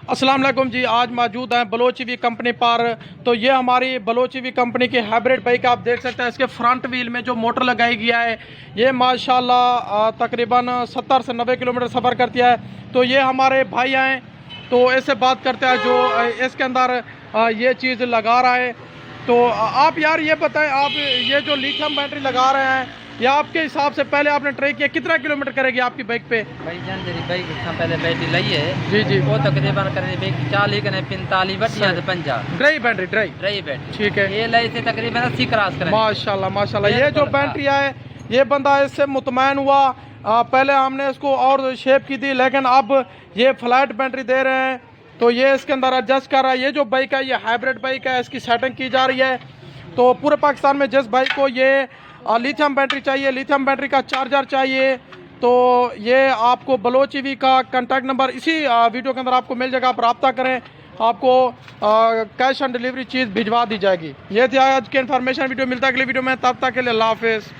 अस्सलाम वालेकुम जी। आज मौजूद हैं बलोच ईवी कंपनी पर। तो ये हमारी बलोच ईवी कंपनी की हाइब्रिड बाइक आप देख सकते हैं। इसके फ्रंट व्हील में जो मोटर लगाई गया है ये माशाल्लाह तकरीबन 70 से 90 किलोमीटर सफ़र करती है। तो ये हमारे भाई हैं, तो ऐसे बात करते हैं जो इसके अंदर ये चीज़ लगा रहा है। तो आप यार ये बताएं, आप ये जो लिथियम बैटरी लगा रहे हैं या आपके हिसाब से पहले आपने ट्राई किया कितना किलोमीटर करेगी आपकी बाइक पे? भाई जान तेरी बाइक पहले बैटरी लाई है जी जी, वो तकरीबन करने बाइक 40 कने 45 बटिया 50 ड्राई बैटरी ड्राई बैटरी ठीक है। ये लाई थे तकरीबन 80 क्रॉस करें। माशाल्लाह माशाल्लाह। ये जो बैटरी है ये बंदा इससे मुतमैन हुआ। पहले हमने इसको और शेप की थी लेकिन अब ये फ्लैट बैटरी दे रहे हैं तो ये इसके अंदर एडजस्ट कर रहा है। ये जो बाइक है ये हाइब्रिड बाइक है, इसकी सेटिंग की जा रही है। तो पूरे पाकिस्तान में जिस बाइक को ये लिथियम बैटरी चाहिए, लिथियम बैटरी का चार्जर चाहिए, तो ये आपको बलोच ईवी का कॉन्टैक्ट नंबर इसी वीडियो के अंदर आपको मिल जाएगा। आप रब्ता करें, आपको कैश ऑन डिलीवरी चीज़ भिजवा दी जाएगी। ये थी आज की इन्फॉर्मेशन वीडियो। मिलता है अगली वीडियो में, तब तक के लिए अल्लाह हाफिज़।